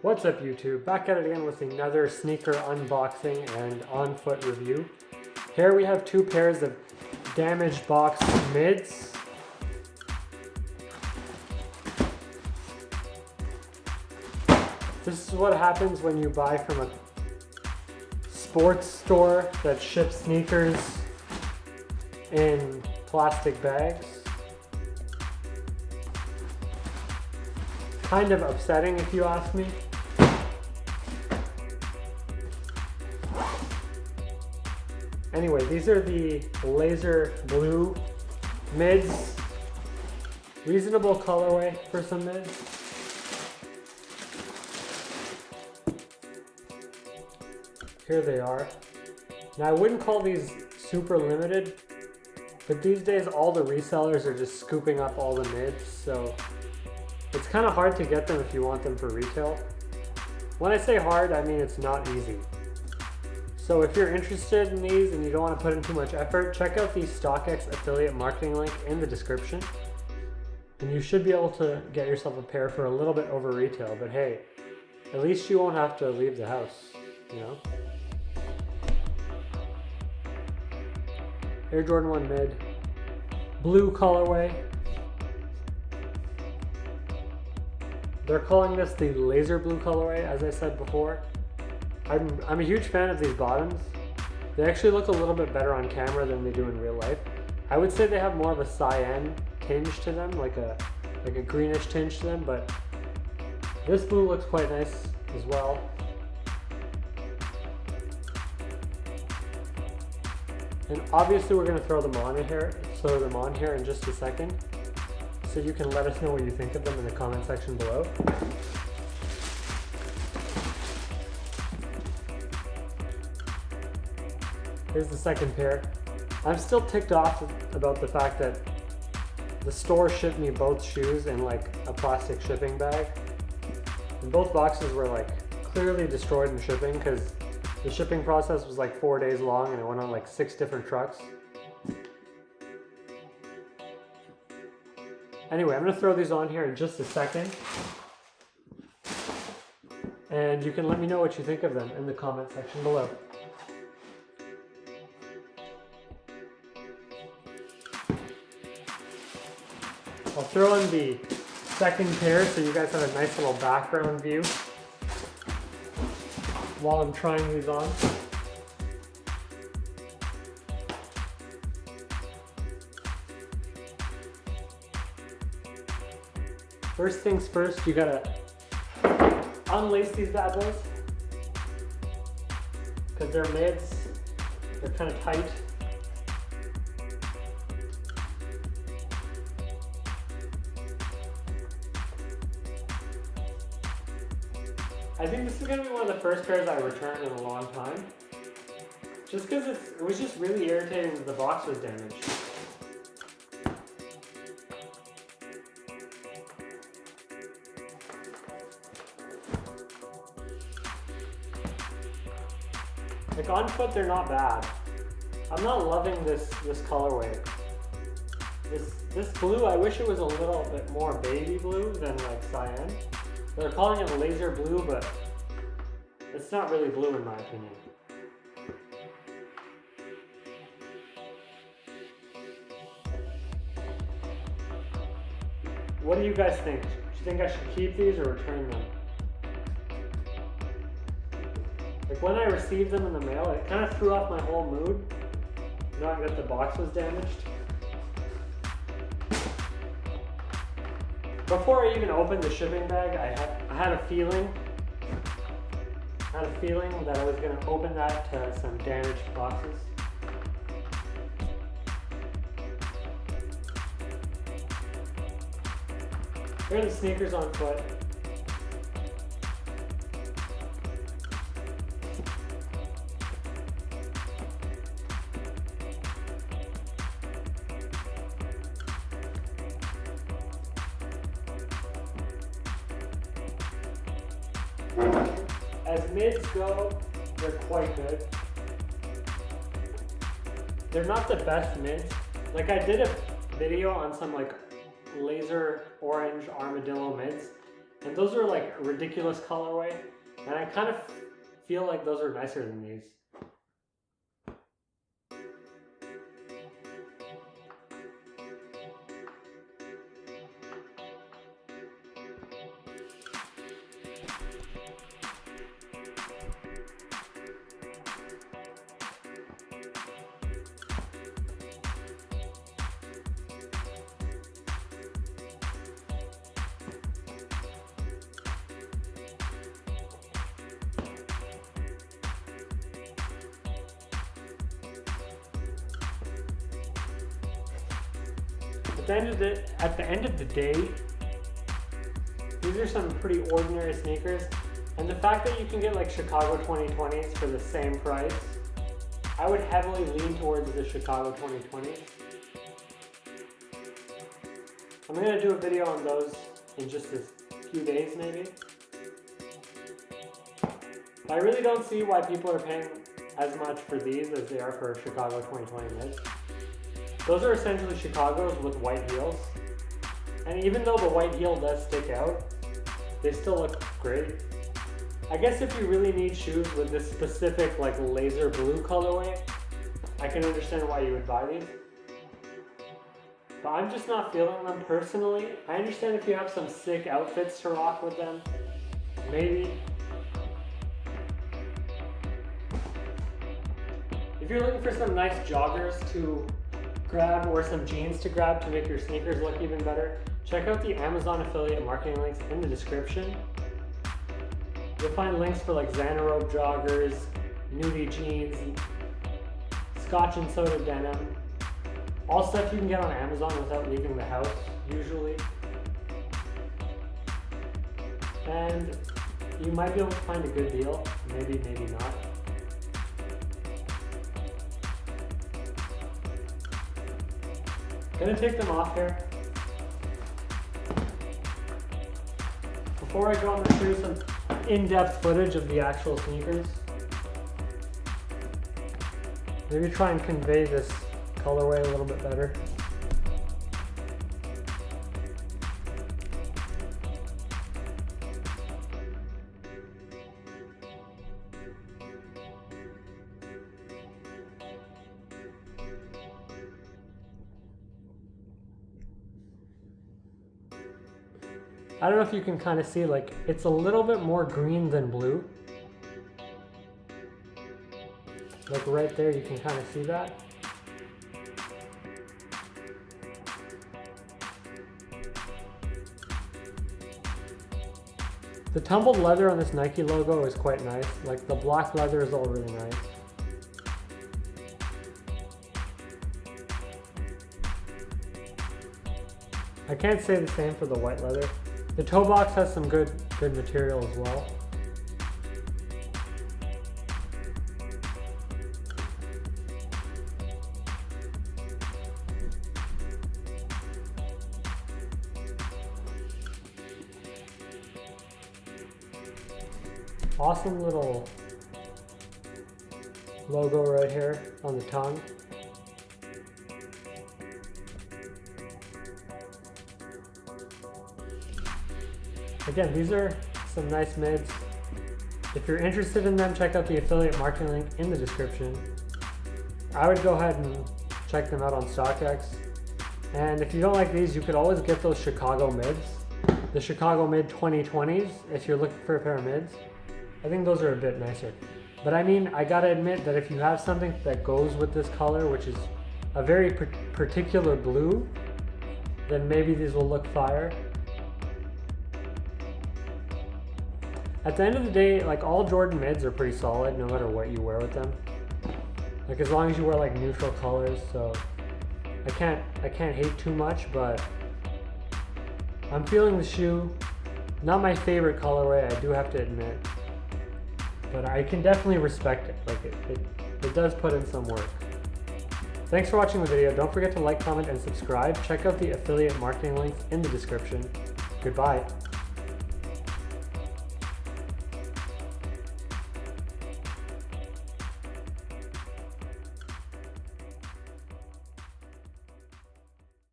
What's up YouTube? Back at it again with another sneaker unboxing and on-foot review. Here we have two pairs of damaged box mids. This is what happens when you buy from a sports store that ships sneakers in plastic bags. Kind of upsetting if you ask me. Anyway, these are the laser blue mids. Reasonable colorway for some mids. Here they are. Now I wouldn't call these super limited, but these days all the resellers are just scooping up all the mids, so it's kind of hard to get them if you want them for retail. When I say hard, I mean it's not easy. So if you're interested in these and you don't want to put in too much effort, check out the StockX affiliate marketing link in the description. And you should be able to get yourself a pair for a little bit over retail, but hey, at least you won't have to leave the house, you know? Air Jordan 1 mid, blue colorway. They're calling this the laser blue colorway, as I said before. I'm a huge fan of these bottoms. They actually look a little bit better on camera than they do in real life. I would say they have more of a cyan tinge to them, like a greenish tinge to them, but this blue looks quite nice as well. And obviously we're going to throw them on here in just a second, so you can let us know what you think of them in the comment section below. Here's the second pair. I'm still ticked off about the fact that the store shipped me both shoes in like a plastic shipping bag. And both boxes were like clearly destroyed in shipping because the shipping process was like 4 days long and it went on like 6 different trucks. Anyway, I'm going to throw these on here in just a second. And you can let me know what you think of them in the comment section below. I'll throw in the second pair so you guys have a nice little background view while I'm trying these on. First things first, you gotta unlace these bad boys because they're mids, they're kind of tight. I think this is going to be one of the first pairs I returned in a long time. Just because it was just really irritating that the box was damaged. Like on foot they're not bad. I'm not loving this colorway. This blue, I wish it was a little bit more baby blue than like cyan. They're calling it laser blue, but it's not really blue in my opinion. What do you guys think? Do you think I should keep these or return them? Like when I received them in the mail, it kind of threw off my whole mood, knowing that the box was damaged. Before I even opened the shipping bag, I had a feeling that I was going to open that to some damaged boxes. Here are the sneakers on foot. As mids go, they're quite good. They're not the best mids. Like I did a video on some like laser orange armadillo mids, And those are like a ridiculous colorway, and I kind of feel like those are nicer than these. At the end of the day, these are some pretty ordinary sneakers, and the fact that you can get like Chicago 2020s for the same price, I would heavily lean towards the Chicago 2020s. I'm going to do a video on those in just a few days maybe. I really don't see why people are paying as much for these as they are for Chicago 2020 mids. Those are essentially Chicago's with white heels. And even though the white heel does stick out, they still look great. I guess if you really need shoes with this specific like laser blue colorway, I can understand why you would buy these. But I'm just not feeling them personally. I understand if you have some sick outfits to rock with them, maybe. If you're looking for some nice joggers to grab or some jeans to grab to make your sneakers look even better, check out the Amazon affiliate marketing links in the description. You'll find links for like Xanarope joggers, nudie jeans, scotch and soda denim, all stuff you can get on Amazon without leaving the house usually. And you might be able to find a good deal, maybe, maybe not. Gonna take them off here. Before I go, I'm gonna show you some in-depth footage of the actual sneakers. Maybe try and convey this colorway a little bit better. I don't know if you can kind of see, like, it's a little bit more green than blue. Like right there, you can kind of see that. The tumbled leather on this Nike logo is quite nice. Like the black leather is all really nice. I can't say the same for the white leather. The toe box has some good material as well. Awesome little logo right here on the tongue. Again, these are some nice mids. If you're interested in them, check out the affiliate marketing link in the description. I would go ahead and check them out on StockX. And if you don't like these, you could always get those Chicago mids. The Chicago mid 2020s, if you're looking for a pair of mids. I think those are a bit nicer. But I mean, I gotta admit that if you have something that goes with this color, which is a very particular blue, then maybe these will look fire. At the end of the day, like all Jordan mids are pretty solid no matter what you wear with them. Like as long as you wear like neutral colors, so I can't hate too much, but I'm feeling the shoe. Not my favorite colorway, I do have to admit. But I can definitely respect it. Like it does put in some work. Thanks for watching the video. Don't forget to like, comment, and subscribe. Check out the affiliate marketing links in the description. Goodbye.